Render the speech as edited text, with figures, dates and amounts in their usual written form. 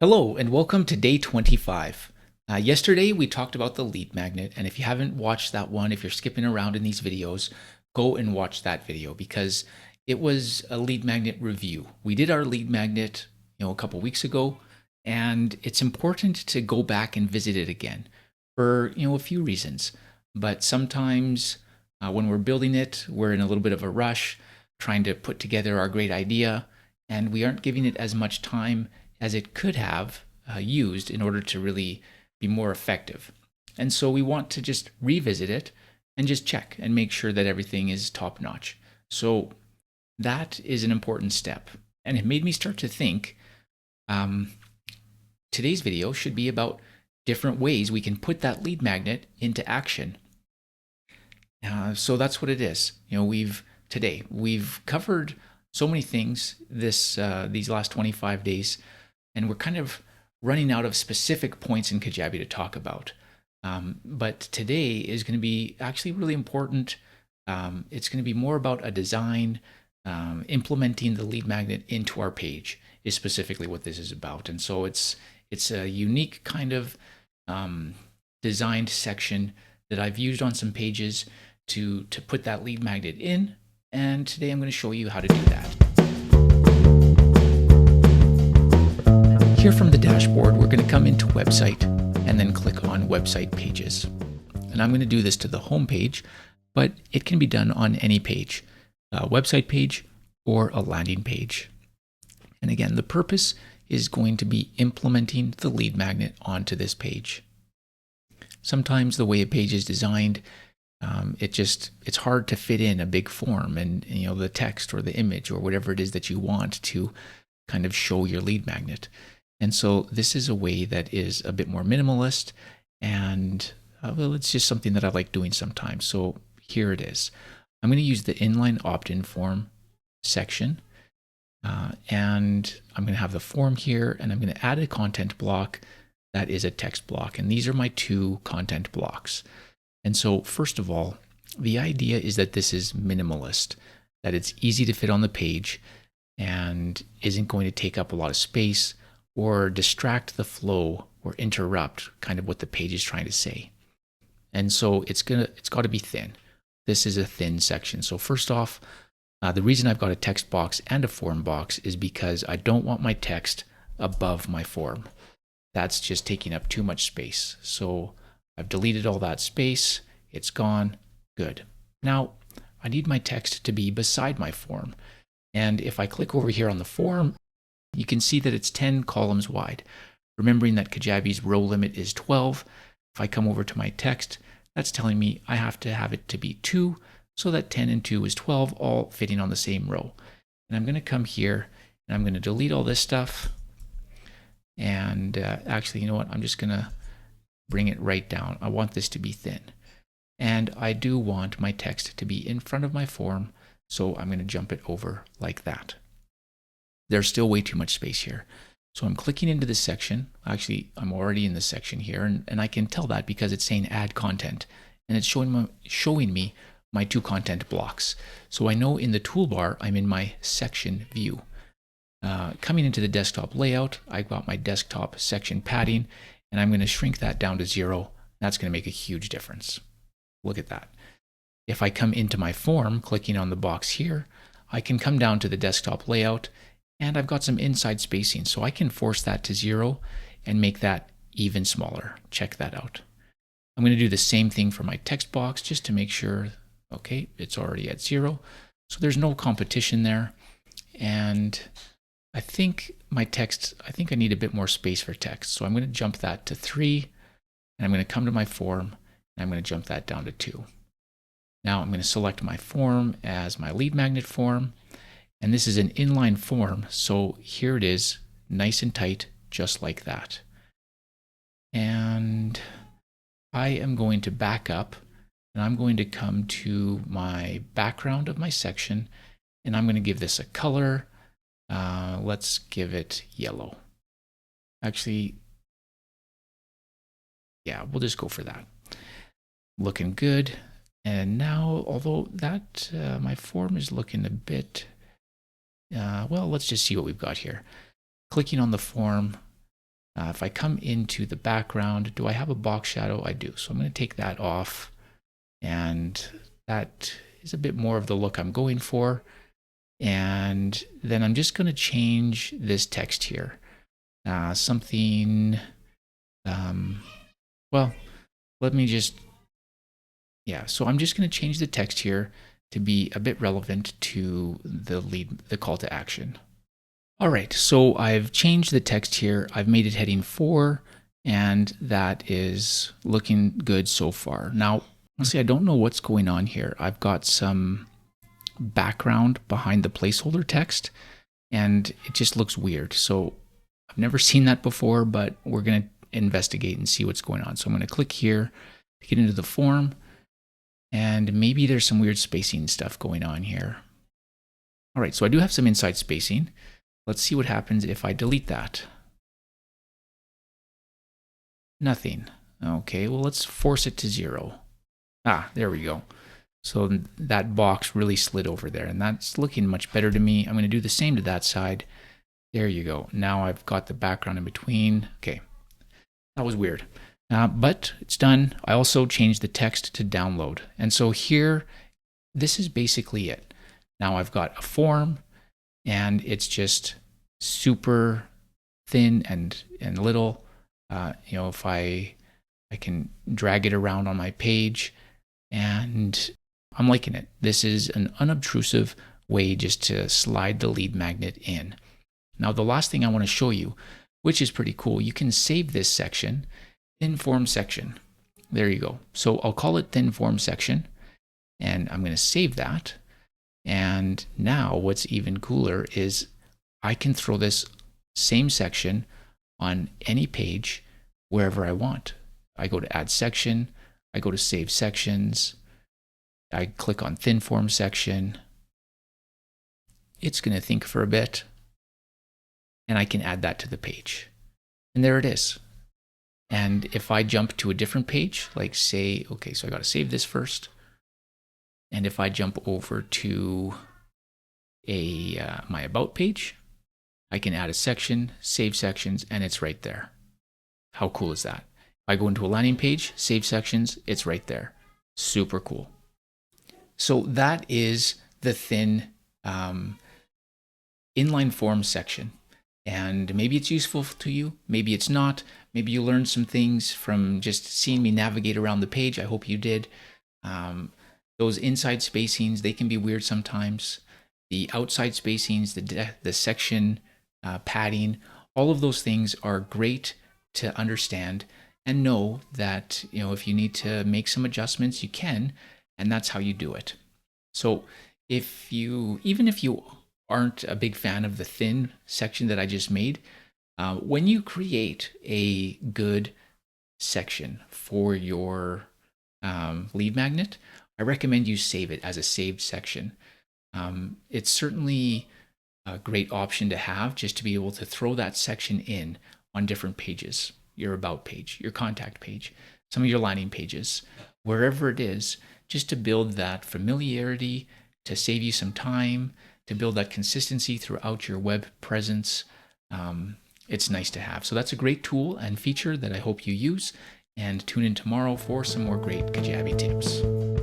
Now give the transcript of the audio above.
Hello and welcome to day 25. Yesterday we talked about the lead magnet, and if you haven't watched that one, if you're skipping around in these videos, go and watch that video because it was a lead magnet review. We did our lead magnet, a couple weeks ago, and it's important to go back and visit it again for, a few reasons. But sometimes when we're building it, we're in a little bit of a rush, trying to put together our great idea, and we aren't giving it as much time as it could have used in order to really be more effective. And so we want to just revisit it and just check and make sure that everything is top notch. So that is an important step. And it made me start to think today's video should be about different ways we can put that lead magnet into action. So that's what it is. We've covered so many things these last 25 days, and we're kind of running out of specific points in Kajabi to talk about. But today is going to be actually really important. It's going to be more about a design, implementing the lead magnet into our page is specifically what this is about. And so it's a unique kind of designed section that I've used on some pages to put that lead magnet in. And today I'm going to show you how to do that. Here from the dashboard, we're going to come into website and then click on website pages. And I'm going to do this to the home page, but it can be done on any page, a website page or a landing page. And again, the purpose is going to be implementing the lead magnet onto this page. Sometimes the way a page is designed, it's hard to fit in a big form and the text or the image or whatever it is that you want to kind of show your lead magnet. And so this is a way that is a bit more minimalist, and it's just something that I like doing sometimes. So here it is. I'm going to use the inline opt-in form section, and I'm going to have the form here, and I'm going to add a content block that is a text block. And these are my two content blocks. And so first of all, the idea is that this is minimalist, that it's easy to fit on the page and isn't going to take up a lot of space or distract the flow or interrupt kind of what the page is trying to say. And so it's got to be thin. This is a thin section. So first off, the reason I've got a text box and a form box is because I don't want my text above my form. That's just taking up too much space. So I've deleted all that space. It's gone. Good. Now I need my text to be beside my form. And if I click over here on the form, you can see that it's 10 columns wide. Remembering that Kajabi's row limit is 12, if I come over to my text, that's telling me I have to have it to be 2, so that 10 and 2 is 12, all fitting on the same row. And I'm going to come here, and I'm going to delete all this stuff. And actually, you know what? I'm just going to bring it right down. I want this to be thin. And I do want my text to be in front of my form, so I'm going to jump it over like that. There's still way too much space here. So I'm clicking into this section. Actually, I'm already in this section here, and I can tell that because it's saying add content, and it's showing me my two content blocks. So I know in the toolbar, I'm in my section view. Coming into the desktop layout, I've got my desktop section padding, and I'm going to shrink that down to 0. That's going to make a huge difference. Look at that. If I come into my form, clicking on the box here, I can come down to the desktop layout, and I've got some inside spacing, so I can force that to 0 and make that even smaller. Check that out. I'm going to do the same thing for my text box just to make sure, okay, it's already at 0. So there's no competition there. And I think my text, I need a bit more space for text. So I'm going to jump that to 3, and I'm going to come to my form, and I'm going to jump that down to 2. Now I'm going to select my form as my lead magnet form. And this is an inline form, so here it is, nice and tight, just like that. And I am going to back up, and I'm going to come to my background of my section, and I'm going to give this a color. Let's give it yellow. Actually, yeah, we'll just go for that. Looking good. And now, although that my form is looking a bit well, let's just see what we've got here. Clicking on the form, If I come into the background, do I have a box shadow? I do. So I'm going to take that off. And that is a bit more of the look I'm going for. And then I'm just going to change this text here. Something, well, let me just, so I'm just going to change the text here to be a bit relevant to the call to action. All right, so I've changed the text here. I've made it heading 4, and that is looking good so far. Now, honestly, I don't know what's going on here. I've got some background behind the placeholder text, and it just looks weird. So I've never seen that before, but we're going to investigate and see what's going on. So I'm going to click here to get into the form, and maybe there's some weird spacing stuff going on here. All right, so I do have some inside spacing. Let's see what happens if I delete that. Nothing. Okay, well, let's force it to 0. There we go. So that box really slid over there, and that's looking much better to me. I'm going to do the same to that side. There you go. Now I've got the background in between. Okay, that was weird. But it's done. I also changed the text to download. And so here, this is basically it. Now I've got a form, and it's just super thin and little. If I can drag it around on my page, and I'm liking it. This is an unobtrusive way just to slide the lead magnet in. Now, the last thing I want to show you, which is pretty cool, you can save this section, thin form section. There you go. So I'll call it thin form section, and I'm going to save that. And now what's even cooler is I can throw this same section on any page wherever I want. I go to add section, I go to save sections, I click on thin form section. It's going to think for a bit, and I can add that to the page. And there it is. And if I jump to a different page, like say, okay, so I got to save this first. And if I jump over to my about page, I can add a section, save sections, and it's right there. How cool is that? If I go into a landing page, save sections, it's right there. Super cool. So that is the thin inline form section. And maybe it's useful to you, maybe it's not. Maybe you learned some things from just seeing me navigate around the page. I hope you did. Those inside spacings, they can be weird sometimes. The outside spacings, the section padding, all of those things are great to understand and know that, if you need to make some adjustments, you can, and that's how you do it. So even if you aren't a big fan of the thin section that I just made, when you create a good section for your lead magnet, I recommend you save it as a saved section. It's certainly a great option to have, just to be able to throw that section in on different pages, your about page, your contact page, some of your landing pages, wherever it is, just to build that familiarity, to save you some time, to build that consistency throughout your web presence. It's nice to have. So that's a great tool and feature that I hope you use, and tune in tomorrow for some more great Kajabi tips.